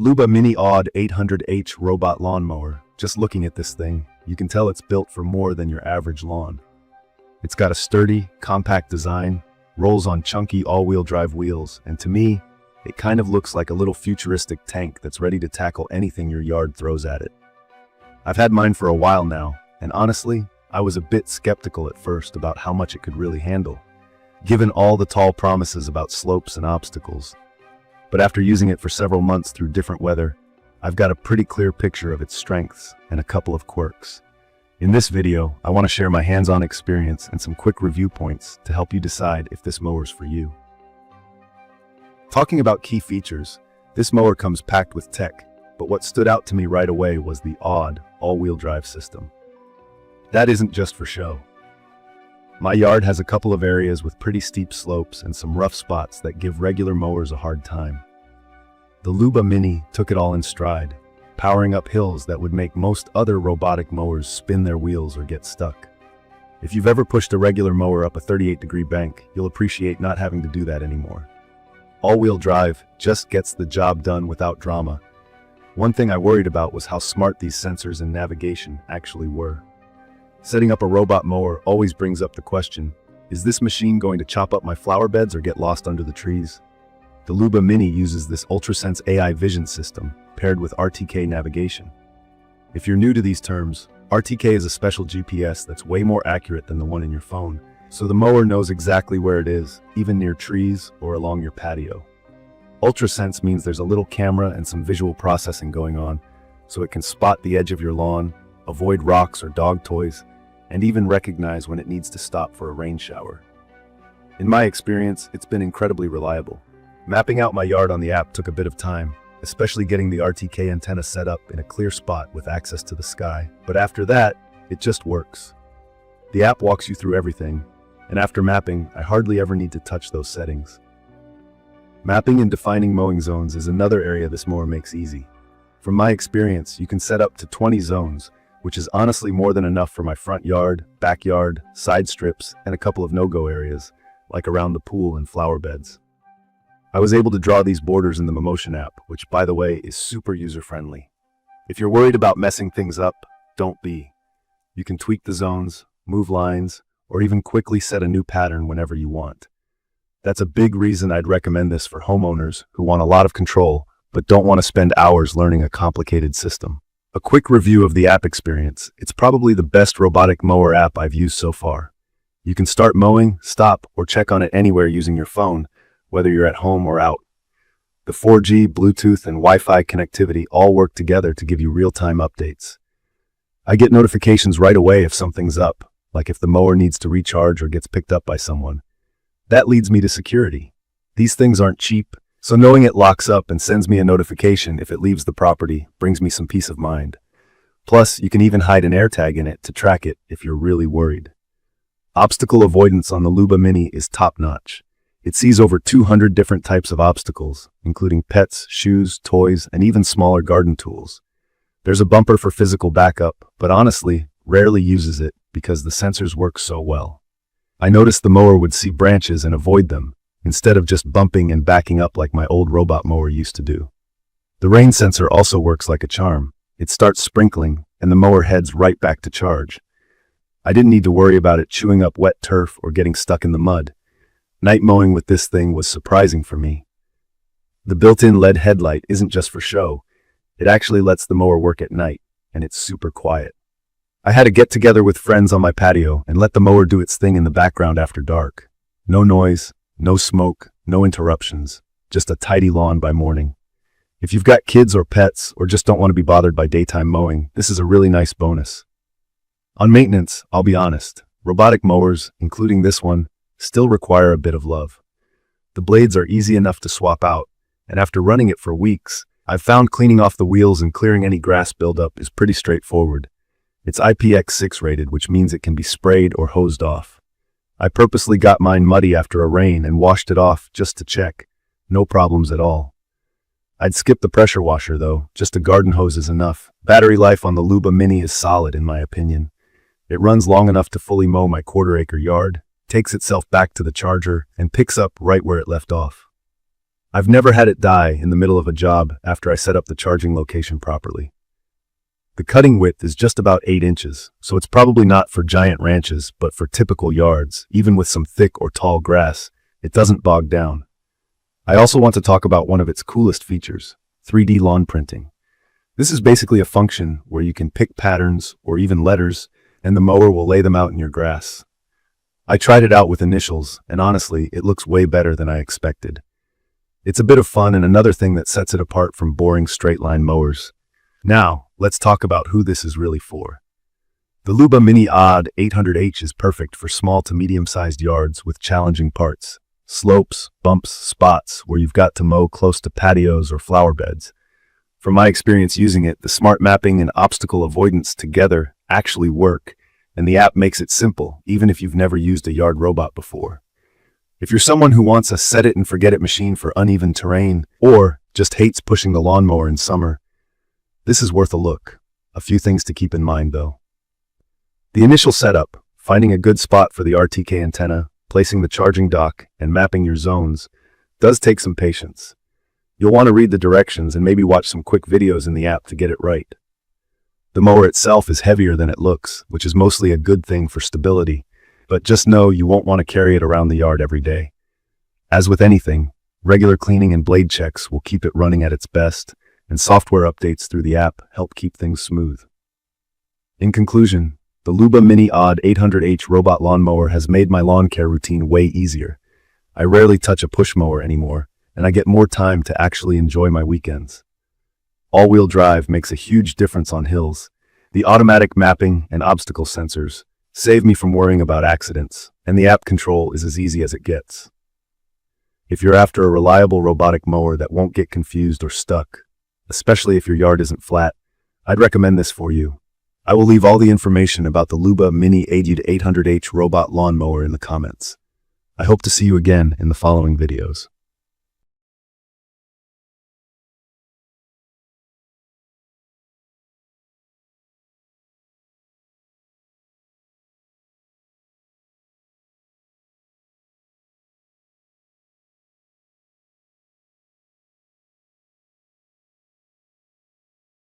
LUBA Mini AWD 800H Robot Lawn Mower. Just looking at this thing, you can tell it's built for more than your average lawn. It's got a sturdy, compact design, rolls on chunky all-wheel drive wheels, and to me, it kind of looks like a little futuristic tank that's ready to tackle anything your yard throws at it. I've had mine for a while now, and honestly, I was a bit skeptical at first about how much it could really handle, given all the tall promises about slopes and obstacles. But after using it for several months through different weather, I've got a pretty clear picture of its strengths and a couple of quirks. In this video, I want to share my hands-on experience and some quick review points to help you decide if this mower's for you. Talking about key features, this mower comes packed with tech, but what stood out to me right away was the AWD all-wheel drive system. That isn't just for show. My yard has a couple of areas with pretty steep slopes and some rough spots that give regular mowers a hard time. The LUBA Mini took it all in stride, powering up hills that would make most other robotic mowers spin their wheels or get stuck. If you've ever pushed a regular mower up a 38-degree bank, you'll appreciate not having to do that anymore. All-wheel drive just gets the job done without drama. One thing I worried about was how smart these sensors and navigation actually were. Setting up a robot mower always brings up the question, is this machine going to chop up my flower beds or get lost under the trees? The LUBA Mini uses this UltraSense AI Vision system, paired with RTK navigation. If you're new to these terms, RTK is a special GPS that's way more accurate than the one in your phone, so the mower knows exactly where it is, even near trees or along your patio. UltraSense means there's a little camera and some visual processing going on, so it can spot the edge of your lawn, avoid rocks or dog toys, and even recognize when it needs to stop for a rain shower. In my experience, it's been incredibly reliable. Mapping out my yard on the app took a bit of time, especially getting the RTK antenna set up in a clear spot with access to the sky. But after that, it just works. The app walks you through everything, and after mapping, I hardly ever need to touch those settings. Mapping and defining mowing zones is another area this mower makes easy. From my experience, you can set up to 20 zones, which is honestly more than enough for my front yard, backyard, side strips, and a couple of no-go areas, like around the pool and flower beds. I was able to draw these borders in the Motion app, which, by the way, is super user-friendly. If you're worried about messing things up, don't be. You can tweak the zones, move lines, or even quickly set a new pattern whenever you want. That's a big reason I'd recommend this for homeowners who want a lot of control, but don't want to spend hours learning a complicated system. A quick review of the app experience. It's probably the best robotic mower app I've used so far. You can start mowing, stop, or check on it anywhere using your phone, whether you're at home or out. The 4G, Bluetooth, and Wi-Fi connectivity all work together to give you real-time updates. I get notifications right away if something's up, like if the mower needs to recharge or gets picked up by someone. That leads me to security. These things aren't cheap, so knowing it locks up and sends me a notification if it leaves the property brings me some peace of mind. Plus, you can even hide an AirTag in it to track it if you're really worried. Obstacle avoidance on the LUBA Mini is top-notch. It sees over 200 different types of obstacles, including pets, shoes, toys, and even smaller garden tools. There's a bumper for physical backup, but honestly, rarely uses it because the sensors work so well. I noticed the mower would see branches and avoid them, instead of just bumping and backing up like my old robot mower used to do. The rain sensor also works like a charm. It starts sprinkling, and the mower heads right back to charge. I didn't need to worry about it chewing up wet turf or getting stuck in the mud. Night mowing with this thing was surprising for me. The built-in LED headlight isn't just for show. It actually lets the mower work at night, and it's super quiet. I had a get-together with friends on my patio and let the mower do its thing in the background after dark. No noise, no smoke, no interruptions, just a tidy lawn by morning. If you've got kids or pets or just don't want to be bothered by daytime mowing, this is a really nice bonus. On maintenance, I'll be honest, robotic mowers, including this one, still require a bit of love. The blades are easy enough to swap out, and after running it for weeks, I've found cleaning off the wheels and clearing any grass buildup is pretty straightforward. It's IPX6 rated, which means it can be sprayed or hosed off. I purposely got mine muddy after a rain and washed it off just to check. No problems at all. I'd skip the pressure washer though, just a garden hose is enough. Battery life on the LUBA Mini is solid in my opinion. It runs long enough to fully mow my quarter-acre yard, takes itself back to the charger, and picks up right where it left off. I've never had it die in the middle of a job after I set up the charging location properly. The cutting width is just about 8 inches, so it's probably not for giant ranches, but for typical yards, even with some thick or tall grass, it doesn't bog down. I also want to talk about one of its coolest features, 3D lawn printing. This is basically a function where you can pick patterns or even letters, and the mower will lay them out in your grass. I tried it out with initials, and honestly, it looks way better than I expected. It's a bit of fun and another thing that sets it apart from boring straight-line mowers. Now, let's talk about who this is really for. The LUBA Mini AWD 800H is perfect for small to medium-sized yards with challenging parts. Slopes, bumps, spots where you've got to mow close to patios or flower beds. From my experience using it, the smart mapping and obstacle avoidance together actually work, and the app makes it simple, even if you've never used a yard robot before. If you're someone who wants a set-it-and-forget-it machine for uneven terrain, or just hates pushing the lawnmower in summer, this is worth a look. A few things to keep in mind, though. The initial setup, finding a good spot for the RTK antenna, placing the charging dock, and mapping your zones, does take some patience. You'll want to read the directions and maybe watch some quick videos in the app to get it right. The mower itself is heavier than it looks, which is mostly a good thing for stability, but just know you won't want to carry it around the yard every day. As with anything, regular cleaning and blade checks will keep it running at its best, and software updates through the app help keep things smooth. In conclusion, the LUBA Mini AWD 800H Robot Lawn Mower has made my lawn care routine way easier. I rarely touch a push mower anymore, and I get more time to actually enjoy my weekends. All-wheel drive makes a huge difference on hills. The automatic mapping and obstacle sensors save me from worrying about accidents, and the app control is as easy as it gets. If you're after a reliable robotic mower that won't get confused or stuck, especially if your yard isn't flat, I'd recommend this for you. I will leave all the information about the LUBA Mini AWD 800H Robot Lawn Mower in the comments. I hope to see you again in the following videos.